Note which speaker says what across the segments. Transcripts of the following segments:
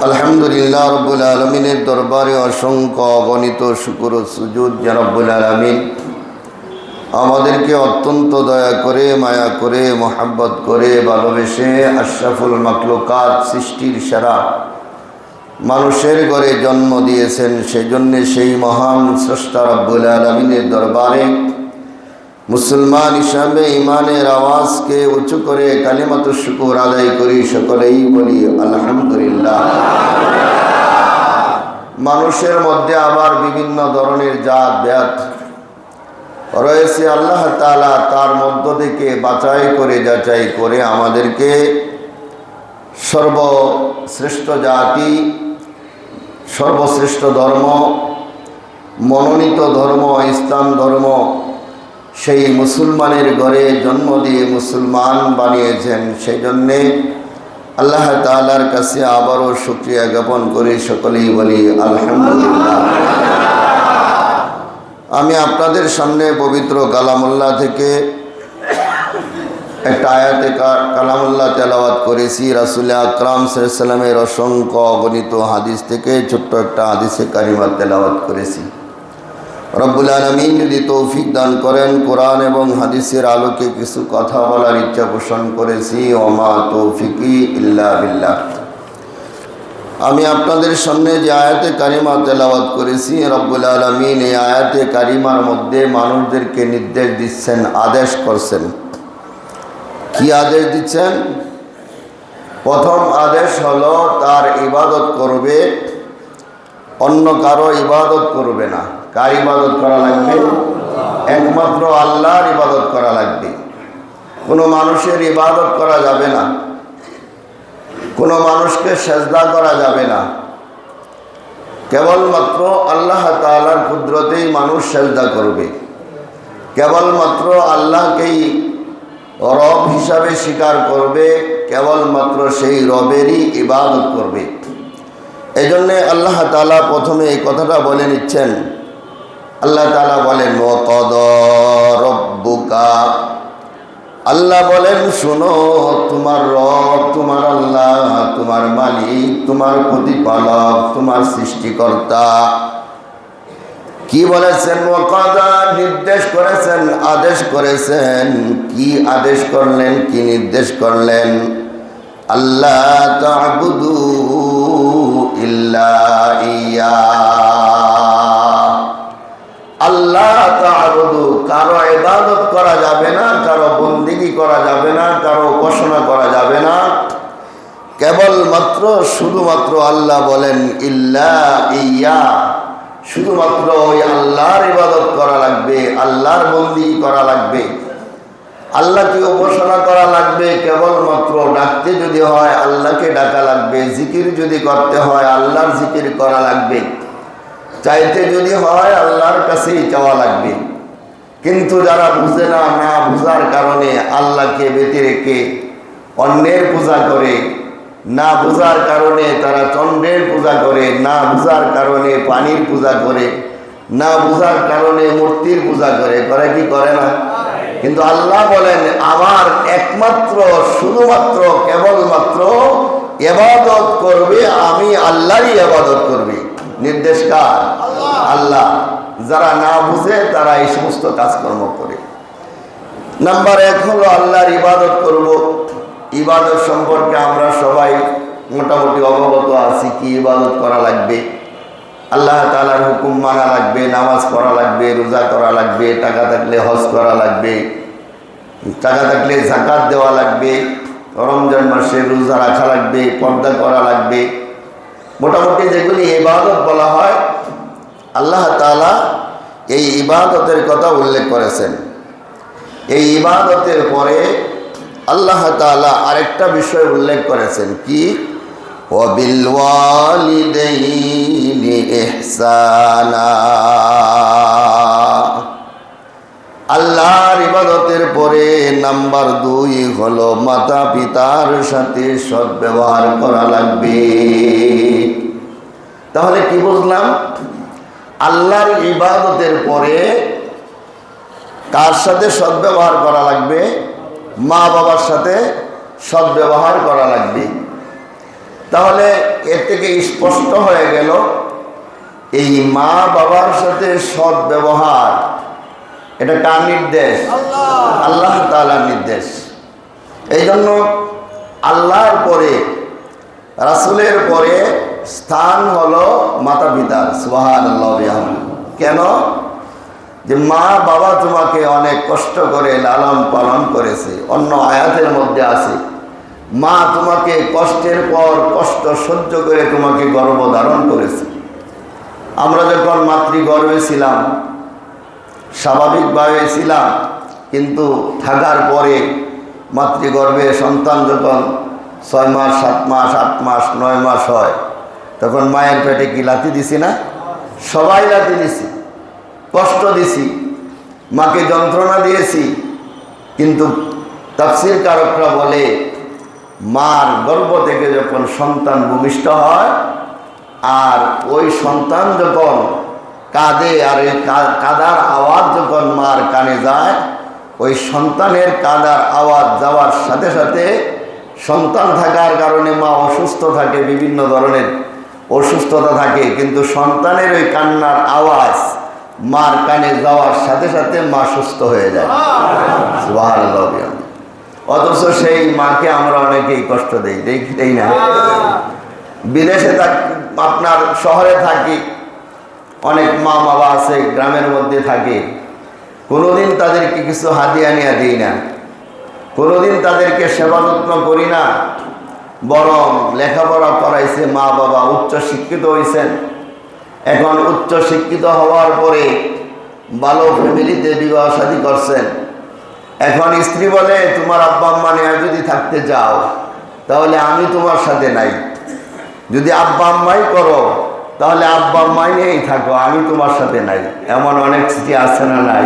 Speaker 1: আলহামদুলিল্লাহ রব্বুল আলমিনের দরবারে অসংখ্য অগণিত শুকর ও সুজুদ যে রব্বুল আলমিন আমাদেরকে অত্যন্ত দয়া করে, মায়া করে, মোহাব্বত করে, ভালোবেসে আশরাফুল মাখলুকাত সৃষ্টির সেরা মানুষের ঘরে জন্ম দিয়েছেন। সেজন্যে সেই মহান স্রষ্টা রব্বুল আলমিনের দরবারে মুসলমান হিসাবে ইমানের আওয়াজকে উঁচু করে কালিমাতুশ শুকর আদায় করি। সকলেই বলি আলহামদুলিল্লাহ। মানুষের মধ্যে আবার বিভিন্ন ধরনের জাত ব্যাত রয়েছে। আল্লাহ তাআলা তার মধ্য থেকে বাছাই করে যাচাই করে আমাদেরকে সর্বশ্রেষ্ঠ জাতি, সর্বশ্রেষ্ঠ ধর্ম, মনোনীত ধর্ম ইসলাম ধর্ম, সেই মুসলমানের ঘরে জন্ম দিয়ে মুসলমান বানিয়েছেন। সেই জন্যে আল্লাহ তাআলার কাছে আবারও শুকরিয়া জ্ঞাপন করে সকলেই বলি আলহামদুলিল্লাহ। আমি আপনাদের সামনে পবিত্র কালামুল্লাহ থেকে একটা আয়াতে কালামুল্লাহ তেলাওয়াত করেছি। রাসূল আকরাম সাল্লাল্লাহু আলাইহি ওয়াসাল্লামের অসংখ্য অগণিত হাদিস থেকে ছোট্ট একটা হাদিসে কারিমা তেলাওয়াত করেছি। রব্বুল আলামিন যদি তৌফিক দান করেন, কোরআন এবং হাদিসের আলোকে কিছু কথা বলার ইচ্ছা পোষণ করেছি। ওমা তৌফিকি ইল্লা বিল্লাহ। আমি আপনাদের সামনে যে আয়াতে কারিমা তেলাওয়াত করেছি, রব্বুল আলামিন এই আয়াতে কারিমার মধ্যে মানুষদেরকে নির্দেশ দিচ্ছেন, আদেশ করছেন। কি আদেশ দিচ্ছেন? প্রথম আদেশ হলো তার ইবাদত করবে, অন্য কারো ইবাদত করবে না। কার ইবাদত করা লাগবে? একমাত্র আল্লাহর ইবাদত করা লাগবে। কোনো মানুষের ইবাদত করা যাবে না, কোনো মানুষকে সেজদা করা যাবে না। কেবলমাত্র আল্লাহ তাআলার কুদরতেই মানুষ সেজদা করবে, কেবলমাত্র আল্লাহকেই রব হিসাবে স্বীকার করবে, কেবলমাত্র সেই রবেরই ইবাদত করবে। এজন্যে আল্লাহ তাআলা প্রথমে এই কথাটা বলে নিচ্ছেন। আল্লাহ তাআলা বলেন ওয়াকাদা রব্বুকা, আল্লাহ বলেন শোনো, তোমার রব, তোমার আল্লাহ, তোমার মালিক, তোমার প্রতিপালক, তোমার সৃষ্টিকর্তা কি বলেছেন? ওয়াকাদা, নির্দেশ করেছেন, আদেশ করেছেন। কি আদেশ করলেন, কি নির্দেশ করলেন? আল্লাহ তা'বুদু ইল্লা ইয়া, আল্লাহ তা'বুদু, কারো ইবাদত করা যাবে না, কারো বন্দেগী করা যাবে না, কারো উপাসনা করা যাবে না, কেবলমাত্র শুধুমাত্র আল্লাহ বলেন ইল্লা ইয়া, শুধুমাত্র ওই আল্লাহর ইবাদত করা লাগবে, আল্লাহর বন্দেগী করা লাগবে, আল্লাহকে উপাসনা করা লাগবে। কেবলমাত্র ডাকতে যদি হয় আল্লাহকে ডাকা লাগবে, জিকির যদি করতে হয় আল্লাহর জিকির করা লাগবে, চাইতে যদি হয় আল্লাহর কাছেই চাওয়া লাগবে। কিন্তু যারা বুঝে না, না বুঝার কারণে আল্লাহকে বেঁধে রেখে অন্যের পূজা করে, না বুঝার কারণে তারা চন্দ্রের পূজা করে, না বুঝার কারণে পানির পূজা করে, না বুঝার কারণে মূর্তির পূজা করে। করে কি করে না? কিন্তু আল্লাহ বলেন আমার একমাত্র শুধুমাত্র কেবলমাত্র ইবাদত করবে, আমি আল্লাহরই ইবাদত করবে। নির্দেশ কার? আল্লাহ। যারা না বুঝে তারা এই সমস্ত কাজকর্ম করে। নাম্বার 1 হলো আল্লাহর ইবাদত করব। ইবাদত সম্পর্কে আমরা সবাই মোটামুটি অবগত আছি। কি ইবাদত করা লাগবে? আল্লাহ তাআলার হুকুম মানা লাগবে, নামাজ পড়া লাগবে, রোজা করা লাগবে, টাকা থাকলে হজ করা লাগবে, টাকা থাকলে যাকাত দেওয়া লাগবে, রমজান মাসে রোজা রাখা লাগবে, পর্দা করা লাগবে। মোটামুটি যেগুলি ইবাদত বলা হয়, আল্লাহ তাআলা এই ইবাদতের কথা উল্লেখ করেছেন। এই ইবাদতের পরে আল্লাহ তাআলা আরেকটা বিষয় উল্লেখ করেছেন। কি? ওয়াবিল ওয়ালিদাইনি ইহসানা, আল্লাহর ইবাদতের পরে নাম্বার 2 হলো মাতা পিতার সাথে সদ্ব্যবহার করা লাগবে। তাহলে কি বুঝলাম? আল্লাহর ইবাদতের পরে কার সাথে সদ্ব্যবহার করা লাগবে? মা বাবার সাথে সদ্ব্যবহার করা লাগবে। তাহলে এর থেকে স্পষ্ট হয়ে গেল এই মা বাবার সাথে সৎ ব্যবহার এটা কার নির্দেশ? আল্লাহ তাআলার নির্দেশ। এই জন্য আল্লাহর পরে, রাসূলের পরে স্থান হলো মাতা পিতার। সুবহানাল্লাহ। কেন? যে মা বাবা তোমাকে অনেক কষ্ট করে লালন পালন করেছে। অন্য আয়াতের মধ্যে আছে মা তোমাকে কষ্টের পর কষ্ট সহ্য করে তোমাকে গর্ভধারণ করেছে। আমরা যখন মাতৃগর্ভে ছিলাম স্বাভাবিকভাবে ছিলাম, কিন্তু থাকার পরে মাতৃগর্ভে সন্তান যখন 6 মাস 7 মাস 8 মাস 9 মাস হয়, তখন মায়ের পেটে কি লাথি দিছি না? সবাই লাথি দিছি, কষ্ট দিছি, মাকে যন্ত্রণা দিয়েছি। কিন্তু তাফসীর কারকরা বলে মার গর্ভ থেকে যখন সন্তান ভূমিষ্ঠ হয় আর ওই সন্তান যখন কাঁদে আর এই কাঁদার আওয়াজ যখন মার কানে যায়, ওই সন্তানের কাঁদার আওয়াজ যাওয়ার সাথে সাথে সন্তান থাকার কারণে মা অসুস্থ থাকে, বিভিন্ন ধরনের অসুস্থতা থাকে, কিন্তু সন্তানের ওই কান্নার আওয়াজ মার কানে যাওয়ার সাথে সাথে মা সুস্থ হয়ে যায়। সুবহানাল্লাহ। অথচ সেই মাকে আমরা অনেকেই কষ্ট দেই না। বিদেশে আপনার শহরে থাকি, অনেক মা বাবা আছে গ্রামের মধ্যে থাকে, কোনোদিন তাদেরকে কিছু হাদিয়া নিয়ে দিই না, কোনোদিন তাদেরকে সেবা যত্ন করি না। বরং লেখাপড়া করাইছে মা বাবা, উচ্চ শিক্ষিত হয়েছেন। এখন উচ্চ শিক্ষিত হওয়ার পরে ভালো ফ্যামিলিতে বিবাহ শাদী করছেন। এখন স্ত্রী বলে তোমার আব্বা আম্মা নিয়ে যদি থাকতে চাও তাহলে আমি তোমার সাথে নাই, যদি আব্বা আম্মাই করো তাহলে আব্বা আম্মাই নিয়েই থাকো, আমি তোমার সাথে নাই। এমন অনেক স্ত্রী আছে না নাই?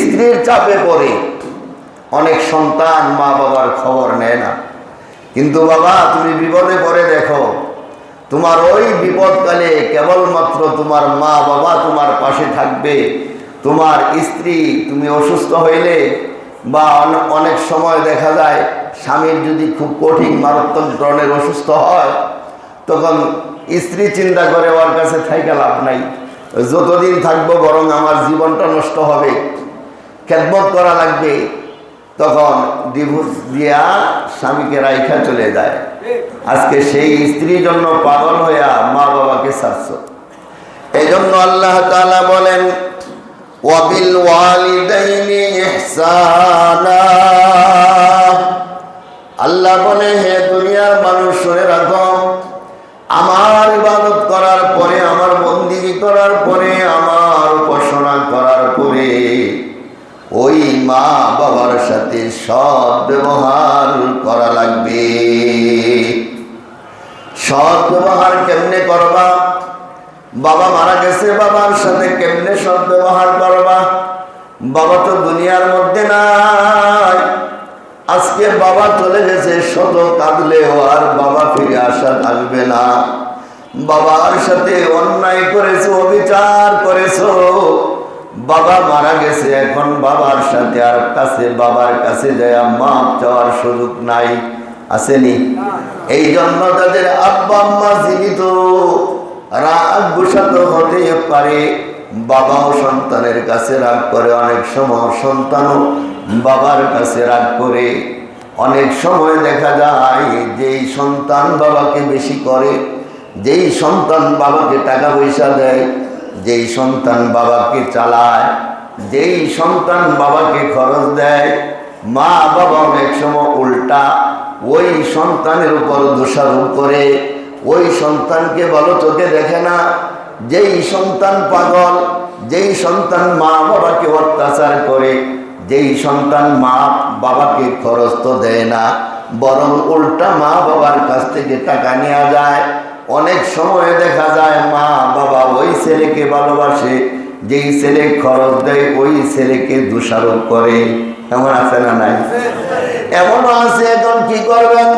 Speaker 1: স্ত্রীর চাপে পড়ে অনেক সন্তান মা বাবার খবর নেয় না। কিন্তু বাবা তুমি বিপদে পড়ে দেখো, তোমার ওই বিপদকালে কেবলমাত্র তোমার মা বাবা তোমার পাশে থাকবে। তোমার স্ত্রী তুমি অসুস্থ হইলে বা অনেক সময় দেখা যায় স্বামীর যদি খুব কঠিন মারাত্মক ধরনের অসুস্থ হয়, তখন স্ত্রী চিন্তা করে ওর কাছে থাইকা লাভ নাই, যতদিন থাকবো বরং আমার জীবনটা নষ্ট হবে, খেদমত করা লাগবে। তখন ডিভোর্স দিয়া স্বামীকে রাইখা চলে যায়। আজকে সেই স্ত্রীর জন্য পাগল হইয়া মা বাবাকে ছাড়ছ। এই জন্য আল্লাহ তাআলা বলেন ওয়াবিল ওয়ালিদাইনি ইহসানা। আল্লাহ বলে হে দুনিয়ার মানুষ শুনে রাখো, আমার ইবাদত করার পরে, আমার বন্দেগী করার পরে, আমার উপাসনা করার পরে ওই মা বাবার সাথে সৎ ব্যবহার করা লাগবে। সৎ ব্যবহার কেমনে করবা? বাবা মারা গেছে, বাবার সাথে কেমনে সৎ ব্যবহার করবা? বাবা তো দুনিয়ার মধ্যে নাই। আজকে বাবা চলে গেছে, শত কাঁদলেও আর বাবা ফিরে আসা থাকবে না। বাবার সাথে অন্যায় করেছো, অবিচার করেছো, বাবা মারা গেছে, এখন বাবার সাথে আর বাবার কাছে যায় মাপ চাওয়ার সুযোগ নাই, আসেনি? এই জন্য তাদের আব্বা আম্মা জীবিত, রাগ গুসাত হতে পারে, বাবাও সন্তানের কাছে রাগ করে, অনেক সময় সন্তানও বাবার কাছে রাগ করে। অনেক সময় দেখা যায় যেই সন্তান বাবাকে বেশি করে, যেই সন্তান বাবাকে টাকা পয়সা দেয়, যেই সন্তান বাবাকে চালায়, যেই সন্তান বাবাকে খরচ দেয়, মা বাবা অনেক সময় উল্টা ওই সন্তানের উপর দোষারোপ করে, ওই সন্তানকে ভালো চোখে দেখে না। যেই সন্তান পাগল, যেই সন্তান মা বাবাকে অত্যাচার করে, যেই সন্তান মা বাবাকে খরচ তো দেয় না, বরং উল্টা মা বাবার কাছ থেকে টাকা নেওয়া যায়। অনেক সময় দেখা যায় মা বাবা ওই ছেলেকে ভালোবাসে, যেই ছেলে খরচ দেয় ওই ছেলেকে দোষারোপ করে। এমন আছে না নাই? এমনও আছে। এখন কি করবেন?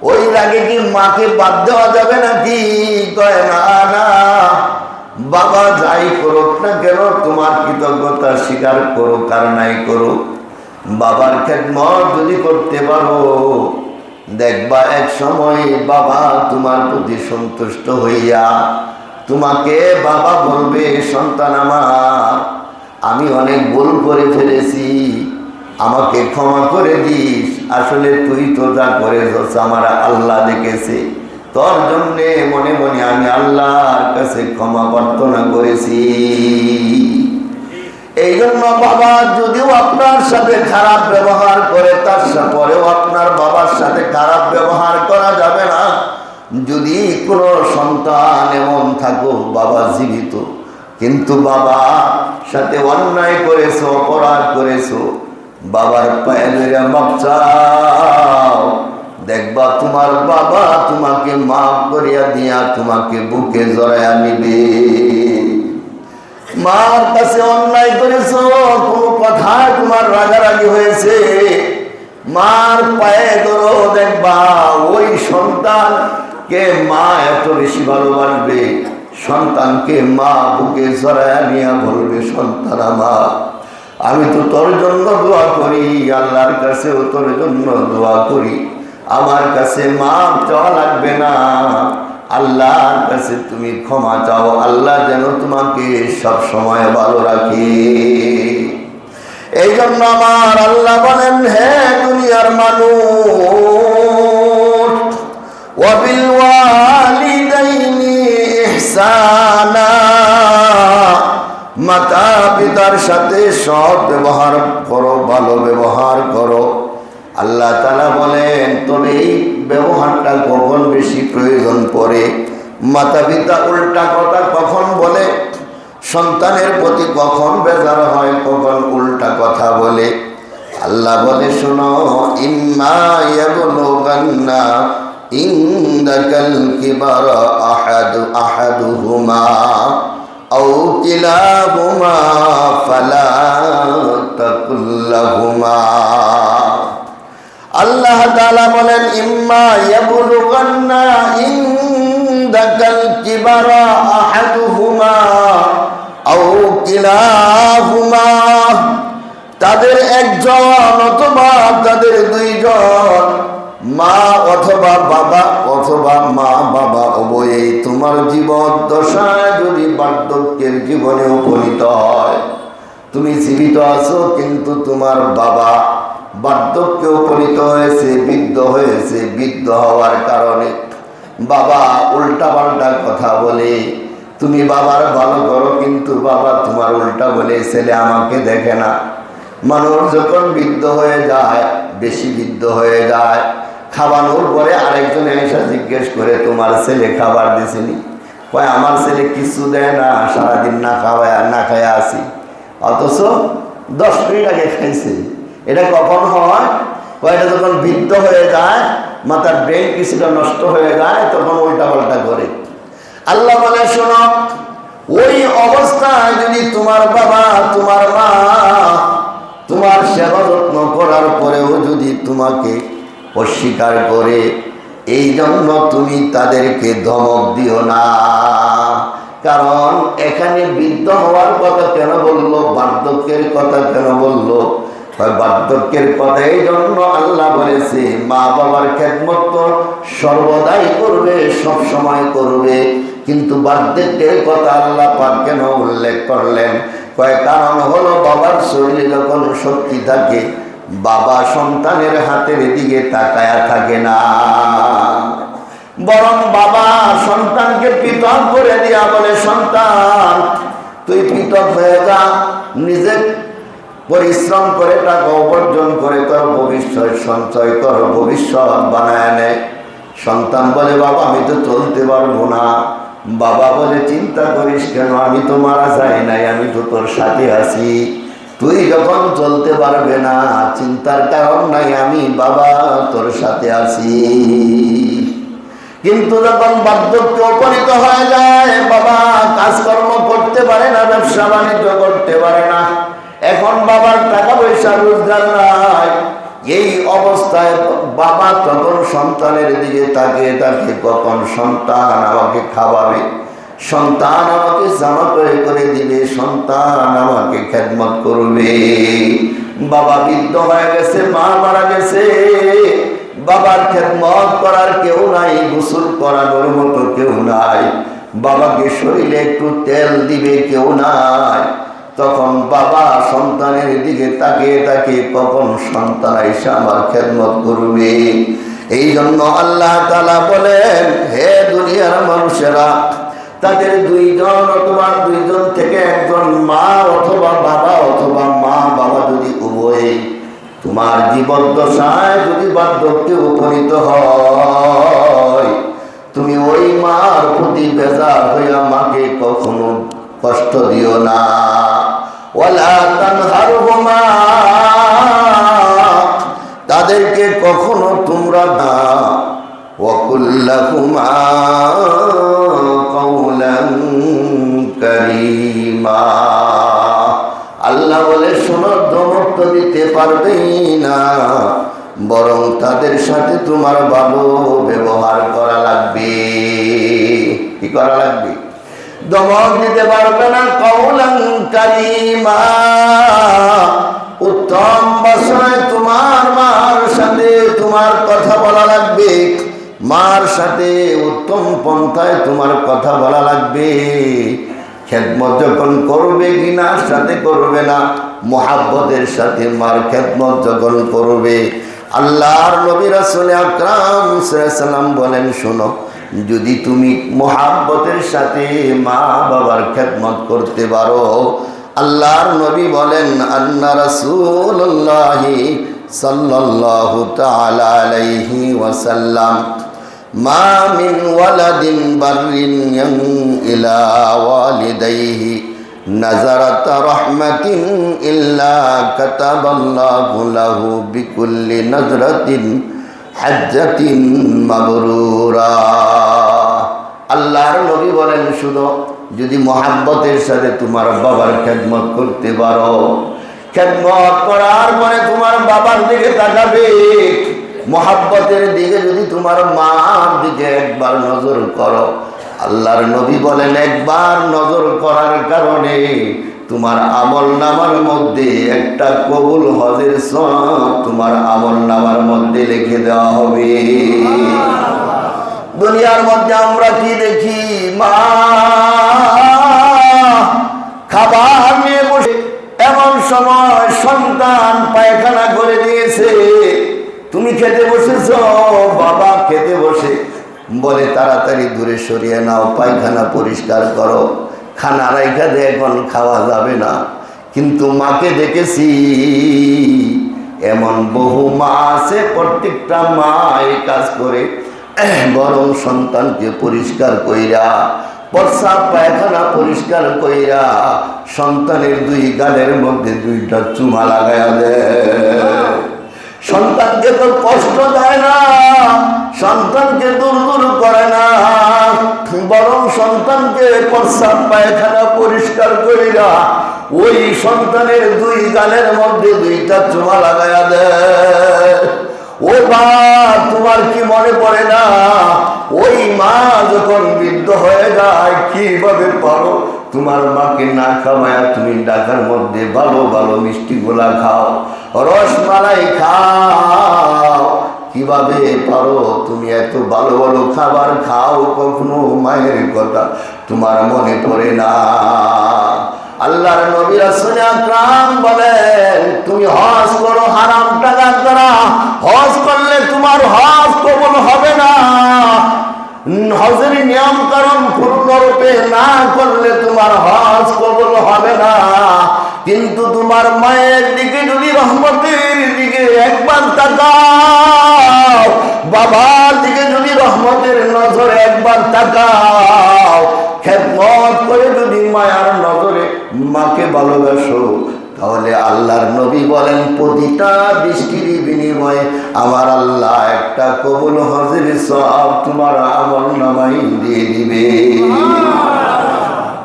Speaker 1: ওই রাগে কি মাকে বাদ দেওয়া যাবে নাকি? কয় না না, বাবা যাই করুক না কেন তোমার কৃতজ্ঞতা স্বীকার করুক আর নাই করুক, বাবার খেদমত যদি করতে পারো দেখবা এক সময় বাবা তোমার প্রতি সন্তুষ্ট হইয়া তোমাকে বাবা বলবে, সন্তান আমার, আমি অনেক ভুল করে ফেলেছি, আমাকে ক্ষমা করে দিস। আসলে তুই তো যা করেছ আমার আল্লাহ দেখেছে, তোর জন্যে মনে মনে আমি আল্লাহর কাছে ক্ষমা প্রার্থনা করেছি। এই জন্য বাবা যদিও আপনার সাথে খারাপ ব্যবহার করে, তার পরেও আপনার বাবার সাথে খারাপ ব্যবহার করা যাবে না। যদি কোনো সন্তান এমন থাকো বাবা জীবিত, কিন্তু বাবা সাথে অন্যায় করেছো, অপরাধ করেছো, বাবার পায়ে ধরে মাপ চাও, দেখবা তোমার বাবা তোমাকে মাফ করিয়া দিয়া তোমাকে বুকে জড়াইয়া নিবে। মার কাছে অন্যায় করেছো, কোনো কথায় তোমার রাগারাগি হয়েছে, মার পায়ে ধরো, দেখবা ওই সন্তানকে মা এত বেশি ভালোবাসবে, সন্তানকে মা বুকে জড়াইয়া নিয়া বলবে, সন্তান আমার, আমি তো তোর জন্য দোয়া করি, আল্লাহর কাছেও তোর জন্য দোয়া করি, আমার কাছে মাপ চাওয়া লাগবে না, আল্লাহর কাছে তুমি ক্ষমা চাও, আল্লাহ যেন তোমাকে সব সময় ভালো রাখে। এই জন্য আমার আল্লাহ বলেন, হে দুনিয়ার মানুষ, ওয়াবিল ওয়ালিদাইনি ইহসানা, মাতা পিতার সাথে সৎ ব্যবহার করো, ভালো ব্যবহার করো। আল্লাহ তাআলা বলেন, তবে এই ব্যবহারটা কখন বেশি প্রয়োজন পড়ে? মাতা পিতা উল্টা কথা কখন বলে, সন্তানের প্রতি কখন বেজার হয়, কখন উল্টা কথা বলে। আল্লাহ বলে, শোনো, ইম্মা ইয়াবলুগান্না ইনদাকাল কিবারা আহাদুহুমা আও কিলাহুমা ফালা তাকুল লাহুমা। আল্লাহ তাআলা বলেন, ইম্মা ইয়াবলুগান্না ইনদাকাল কিবারা আহাদুহুমা আও কিলাহুমা, তাদের একজন অথবা তাদের দুইজন, মা অথবা বাবা অথবা মা বাবা উভয়েই তোমার জীবন দশায় যদি বার্ধক্যের জীবনে উপনীত হয়, তুমি জীবিত আছো কিন্তু তোমার বাবা বার্ধক্যে উপনীত হয়েছে, বৃদ্ধ হয়েছে, বৃদ্ধ হওয়ার কারণে বাবা উল্টা পাল্টা কথা বলে, তুমি বাবার ভালো করো কিন্তু বাবা তোমার উল্টা বলে, ছেলে আমাকে দেখে না। মানুষ যখন বৃদ্ধ হয়ে যায়, বেশি বৃদ্ধ হয়ে যায়, খাওয়ানোর পরে আরেকজন এসে জিজ্ঞেস করে, তোমার ছেলে খাবার দিছেনি? কয়, আমার ছেলে কিছু দেয় না, সারাদিন না খাওয়া আসি, অথচ 10 মিনিট আগে খাইছে। এটা কখন হয়? কয়টা যখন বৃদ্ধ হয়ে যায়, মাথার ব্রেন কিছুটা নষ্ট হয়ে যায়, তখন উল্টা পাল্টা করে। আল্লাহ বলে, শোনো, ওই অবস্থায় যদি তোমার বাবা তোমার মা তোমার সেবা যত্ন করার পরেও যদি তোমাকে অস্বীকার করে, এই জন্য তুমি তাদেরকে ধমক দিও না। কারণ এখানে বৃদ্ধ হওয়ার কথা কেন বললো, বার্ধক্যের কথা কেন বললো? বার্ধক্যের কথা এই জন্য আল্লাহ বলেছে, মা বাবার খেদমত তো সর্বদাই করবে, সব সময় করবে, কিন্তু বার্ধক্যের কথা আল্লাহ পাক কেন উল্লেখ করলেন? কারণ হলো, বাবার শরীরে যখন শক্তি থাকে, বাবা সন্তানের হাতের দিকে তাকায়া থাকে না, বরং বাবা সন্তানকে পৃথক করে দিয়া বলে, সন্তান তুই পৃথক হয়ে যা, নিজে পরিশ্রম করে টাকা উপার্জন করে তোর ভবিষ্যৎ সঞ্চয় কর, ভবিষ্যৎ বানায় নে। সন্তান বলে, বাবা আমি তো চলতে পারবো না। বাবা বলে, চিন্তা করিস কেন, আমি তো মারা যাই নাই, আমি তো তোর সাথে আছি, তুই যখন চলতে পারবে না চিন্তার কারণ নাই, আমি বাবা তোর সাথে আছি। কিন্তু যখন বার্ধক্যে উপনীত হয়ে যায়, বাবা কাজকর্ম করতে পারে না, ব্যবসা বাণিজ্য করতে পারে না, এখন বাবার টাকা পয়সা রোজগার নাই, এই অবস্থায় বাবা তখন সন্তানের দিকে তাকিয়ে থাকে, কখন সন্তান আমাকে খাওয়াবে, সন্তান আমাকে জামা করে দিবে, সন্তান আমাকে খেদমত করবে। বাবা বৃদ্ধ হয়ে গেছে, মা মারা গেছে, বাবার খেদমত করার কেউ নাই, গোসল করানোর মতো কেউ নাই, বাবাকে শরীরে একটু তেল দিবে কেউ নাই। তখন বাবা সন্তানের দিকে তাকিয়ে তাকিয়ে কখন সন্তান এসে আমার খেদমত করবে। এই জন্য আল্লাহ তাআলা বলেন, হে দুনিয়ার মানুষেরা, তাদের দুইজন অথবা দুইজন থেকে একজন মা অথবা বাবা অথবা মা বাবা যদি উভয়ে তোমার জীবদ্দশায় যদি বার্ধক্যে উপনীত হয়, তুমি ওই মার প্রতি বেজার হইয়া মাকে কখনো কষ্ট দিও না। ওয়ালা তানহারহুমা, তাদেরকে কখনো তোমরা না। ওয়াকুল লাহুমা কাওলান কারীমা, আল্লাহ বলে শোনো, ধমক তো দিতে পারবেই না, বরং তাদের সাথে তোমার ভালো ব্যবহার করা লাগবে। কি করা লাগবে? ধমক দিতে পারবে না। কাওলান কারীমা, উত্তম ভাষায় তোমার মার সাথে তোমার কথা বলা লাগবে, মার সাথে উত্তম পন্থায় তোমার কথা বলা লাগবে। খেদমত যখন করবে ঘৃণার সাথে করবে না, মুহাব্বতের সাথে মার খেদমত যখন করবে। আল্লাহর নবী রাসূল আকরাম সাল্লাল্লাহু আলাইহি ওয়াসাল্লাম বলেন, শোনো, যদি তুমি মুহাব্বতের সাথে মা বাবার খেদমত করতে পারো, আল্লাহর নবী বলেন, আন্না রাসূলুল্লাহি সাল্লাল্লাহু তাআলা আলাইহি ওয়াসাল্লাম মা মিন ওয়ালাদিন বাররিন ইলা ওয়ালিদাইহি নাজারাতা রাহমাতিন ইল্লা কাতাবাল্লাহু লাহু বিকুল্লি নাজরাতিন হাজ্জাতিন মাবরুরা। আল্লাহর নবী বলেন, শুনো, যদি মুহাব্বতের সাথে তোমার বাবার খেদমত করতে পারো, খেদমত করার পরে তোমার বাবার দিকে তাকাবে, মুহাব্বতের দিকে যদি তোমার মার দিকে একবার নজর করো, আল্লাহর নবী বলেন, একবার নজর করার কারণে তোমার আমল নামার মধ্যে একটা কবুল হজের সওয়াব তোমার আমল নামার মধ্যে লিখে দেওয়া হবে। দুনিয়ার মধ্যে আমরা কি দেখি? মা খাবার নিয়ে বসে, এমন সময় সন্তান পায়খানা করে দিয়েছে, তুমি খেতে বসেছ, বাবা খেতে বসে বলে তাড়াতাড়ি দূরে সরিয়ে নাও, পায়খানা পরিষ্কার করো, খানা রাইখা দিয়ে এখন খাওয়া যাবে না। কিন্তু মাকে দেখেছি, এমন বহু মা আছে, প্রত্যেকটা মা এই কাজ করে, বরং সন্তানকে পরিষ্কার কইরা, প্রস্রাব পায়খানা পরিষ্কার কইরা সন্তানের দুই গালের মধ্যে দুইটা চুমা লাগায়া দেয়। সন্তানকে তো কষ্ট দেয় না, সন্তানকে দূর দূর করে না, বরং সন্তানকে প্রস্রাব পায়খানা পরিষ্কার কইরা ওই সন্তানের দুই গালের মধ্যে দুইটা চুমা লাগায়া দেয়। ও মা, তোমার কি মনে পড়ে না, ওই মা যখন বৃদ্ধ হয়ে যায়, কিভাবে পারো তোমার মাকে না খাওয়ায় তুমি ঢাকার মধ্যে ভালো ভালো মিষ্টি গোলা খাও, রসমালাই খাও? কিভাবে পারো তুমি এত ভালো ভালো খাবার খাও, কখনো মায়ের কথা তোমার মনে পড়ে না? আল্লাহর নবী রাসূল আকরাম বলেন, তুমি হজ করো হারাম টাকার দ্বারা, হজ করলে তোমার হজ কবুল হবে না। হজের নিয়ম কারণ পূর্ণরূপে না করলে তোমার হজ কবুল হবে না। কিন্তু তোমার মায়ের দিকে যদি রহমতের দিকে একবার তাকাও, বাবার দিকে যদি রহমতের নজরে একবার তাকাও, খেদমত করে যদি মায়ার নজরে মাকে ভালোবাসো, তাহলে আল্লাহর নবী বলেন, প্রতিটা বৃষ্টির বিনিময়ে আমার আল্লাহ একটা কবুল হজের সওয়াব তোমার আমল নামায় দিয়ে দিবে।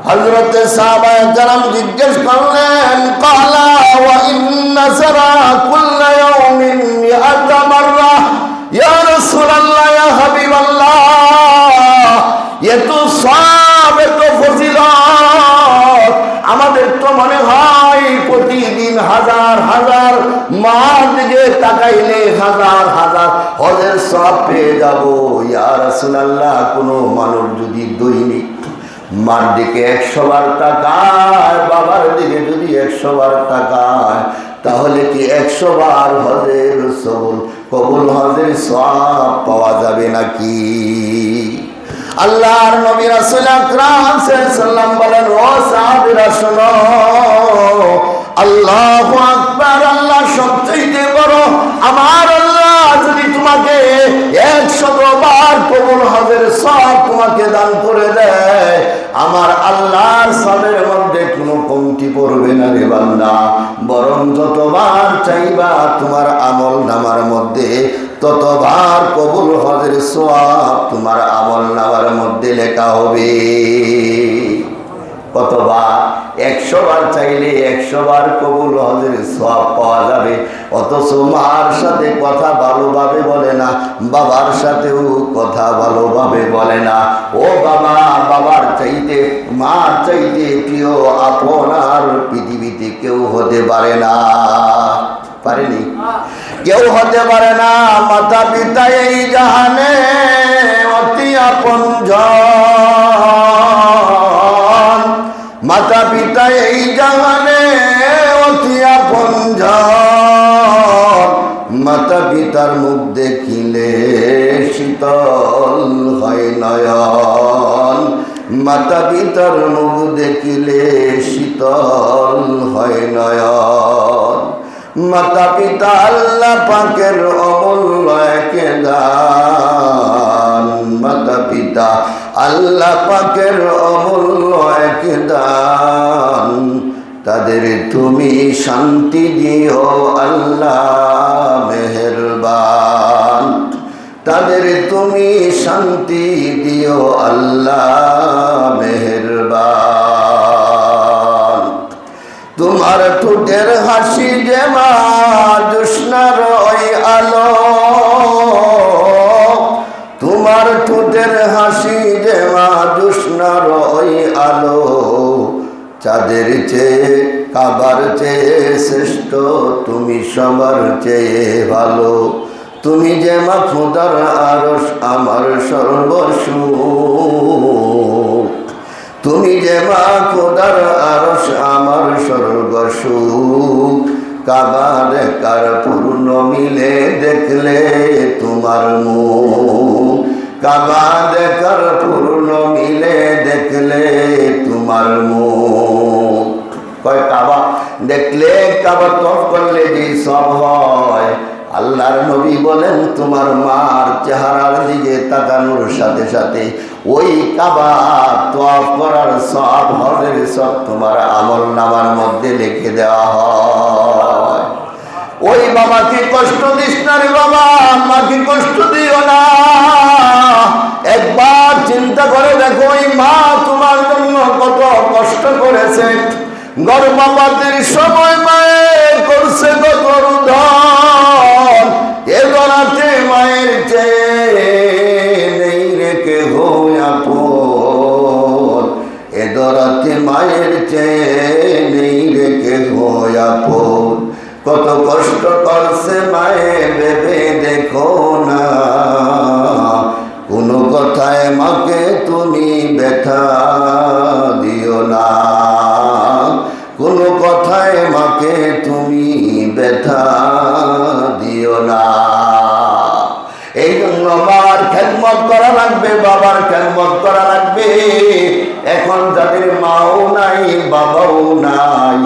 Speaker 1: হযরতে সাহাবায়ে কেরাম জিজ্ঞেস করলেন, ক্বালা ওয়া ইন্না সারা কুল্লা ইয়াউমিন মিআতা মাররা, ইয়া রাসূলুল্লাহ, ইয়া হাবিবাল্লাহ, এত সওয়াব, এত ফজিলত, আমাদের তো মনে হয় প্রতিদিন হাজার হাজার মার দিকে তাকাইলে হাজার হাজার হজের সওয়াব পেয়ে যাব। ইয়া রাসূলুল্লাহ, কোনো মানুষ যদি দৈনিক মার দিকে 100 বার তাকায়, বাবার দিকে যদি 100 বার তাকায়, তাহলে কি 100 বার হজের কবুল হজের সওয়াব পাওয়া যাবে নাকি? আল্লাহর নবী রাসূল আকরাম সাল্লাল্লাহু আলাইহি ওয়াসাল্লাম বলেন, ও সাহাবীরা শোনো, আল্লাহু আকবার, আল্লাহ সবচেয়ে বড়। আমার আল্লাহ যদি তোমাকে 100 বার কবুল হজের সওয়াব তোমাকে দান করে দেয়, আমার আল্লাহর সওয়াবের মধ্যে কোনো কমতি পড়বে না রে বান্দা, বরং যতবার চাইবা তোমার আমল নামার মধ্যে ততবার কবুল হজের সওয়াব তোমার আমল নামার মধ্যে লেখা হবে। কতবার? 100 বার চাইলে 100 বার কবুল হজের সওয়াব পাওয়া যাবে। অথচ মার সাথে কথা ভালোভাবে বলে না, বাবার সাথেও কথা ভালোভাবে বলে না। ও বাবা, বাবার চাইতে মার চাইতে প্রিয় আপনার পৃথিবীতে কেউ হতে পারে না, পারেনি, কেউ হতে পারে না। মাতা পিতা এই জাহানে অতি আপনজন, মাতা পিতা এই জাহানে অতি আপনজন। মাতা পিতার মুখ দেখিলে শীতল হয় নয়ন, মাতা পিতার মুখ দেখিলে শীতল হয় নয়ন। মাতা পিতা আল্লাহ পাকের অমূল্য এক দান, মাতা পিতা আল্লাহ পাকের অমূল্য এক দান। তাদের তুমি শান্তি দিও আল্লাহ মেহেরবান, তাদের তুমি শান্তি দিও আল্লাহ মেহেরবান। তোমার ঠোঁটের হাসি যে মা জোছনার ওই আলো, তোমার ঠোঁটের হাসি যে মা জোছনার ওই আলো। চাঁদের চেয়ে কাবার চেয়ে শ্রেষ্ঠ, তুমি সবার চেয়ে ভালো। তুমি যে মা খোদার আরশ আমার সর্বসুখ, তুমি যে মা খোদার আরশ আমার সর্বসুখ। কাবা দেখার পূর্ণ মিলে দেখলে তোমার মুখ, কাবা দেখার পূর্ণ মিলে দেখলে তোমার মুখ। কয় কাবা দেখলে, কাবা তওয়াফ করলে যে সব হয়। আল্লাহর নবী বলেন, তোমার মার চেহারার দিকে তাকানোর সাথে সাথে ওই কাবা তওয়াফ করার সব হজের সব তোমার আমল নামার মধ্যে লিখে দেওয়া হয়। ওই বাবাকে কষ্ট দিস না রে বাবা, মাকে কষ্ট দিও না। একবার চিন্তা করে দেখো, ওই মা তোমার জন্য কত কষ্ট করেছে। গর্ভপাতের সময় মায়ের করছে কত রুদন, এ ধরাতে মায়ের চেয়ে নেই রেখে হই আপন, এ ধরাতে মায়ের চেয়ে নেই রেখে হই আপন। কত কষ্ট করছে মায়ে ভেবে দেখো না, কোনো কথায় মাকে তুমি ব্যথা দিও না, কোনো কথায় মাকে তুমি ব্যথা দিও না। এই জন্য বাবার খেদমত করা লাগবে, বাবার খেদমত করা লাগবে। এখন যাদের মাও নাই বাবাও নাই,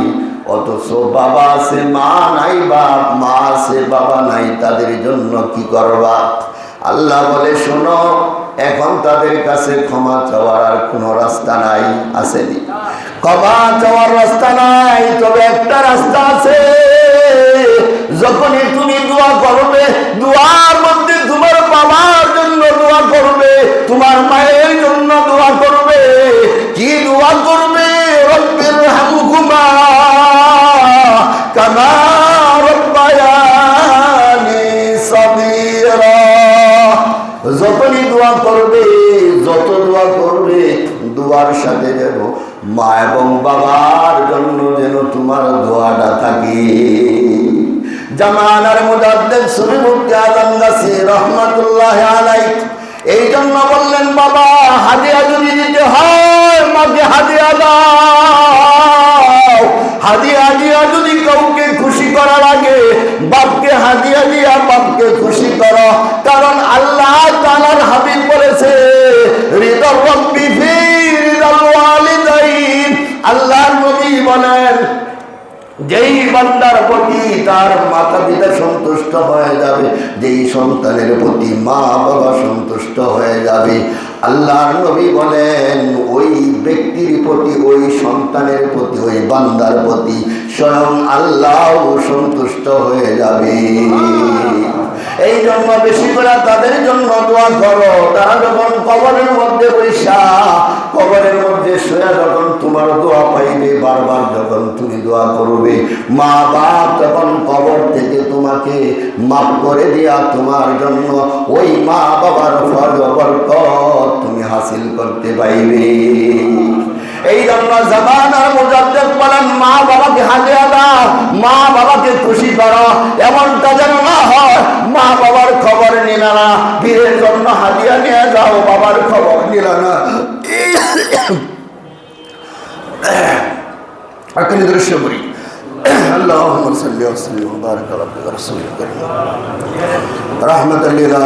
Speaker 1: অথচ বাবা আছে মা নাই, বাপ মা আছে বাবা নাই, তাদের জন্য কি করবা? আল্লাহ বলে, শোনো, এখন তাদের কাছে ক্ষমা চাওয়ার আর কোনো রাস্তা নাই। আসেনি? ক্ষমা চাওয়ার রাস্তা নাই, তবে একটা রাস্তা আছে। যখনই তুমি দোয়া করবে, দোয়ার মধ্যে তোমার বাবার জন্য দোয়া করবে, তোমার মায়ের জন্য দোয়া করবে। কি দোয়া করবে? রব্বির হামহুমা কামা রব্বায়ানি সগীরা। যতই দোয়া করবে, যত দোয়া করবে, দোয়ার সাথে যেন মা এবং বাবার জন্য যেন তোমার দোয়াটা থাকে। জামানার মুজাদ্দিদ সুফি মুফতি আজম গাছি রহমাতুল্লাহি আলাইহি এই জন্য বললেন, বাবা হাদিয়া যদি দিতে হয় মাকে হাদিয়া দাও। হাদিয়া দিয়া যদি কাউকে খুশি করা লাগে, বাপকে হাদিয়া দিয়া বাপকে খুশি করো। কারণ আল্লাহ তাআলার হাবিব বলেছে, রিদা রাব্বি ফি রিদাল ওয়ালিদাইন। আল্লাহর নবী বলেন, যেই বান্দার প্রতি তার মাতা পিতা সন্তুষ্ট হয়ে যাবে, যেই সন্তানের প্রতি মা বাবা সন্তুষ্ট হয়ে যাবে, আল্লাহর নবী বলেন ওই ব্যক্তির প্রতি, ওই সন্তানের প্রতি, ওই বান্দার প্রতি স্বয়ং আল্লাহ সন্তুষ্ট হয়ে যাবে। এই জন্য বেশি করে তাদের জন্য দোয়া করো। তারা যখন কবরের মধ্যে বৈশা, কবরের মধ্যে শুয়ে যখন তোমার দোয়া পাইবে, বারবার যখন তুমি দোয়া করবে, মা বাপ তখন কবর থেকে তোমাকে মাফ করে দিয়া তোমার জন্য ওই মা বাবার ফল বরকত তুমি হাসিল করতে পাইবে। এই জন্য জামানার মুজাদ্দিদ বলেন, মা বাবাকে হাদিয়া দাও, মা বাবাকে খুশি করো। এমনটা যেন না হয় মা বাবার খবর নিলে না, বীরের জন্য হাদিয়া নিয়ে যাও, বাবার খবর নিলে না। আকিনি দৃশ্য করি। আল্লাহুম্মা সাল্লি ওয়া সাল্লিম ওয়া বারিক আলা রাসূলিল কারীম রাহমাতাল লিল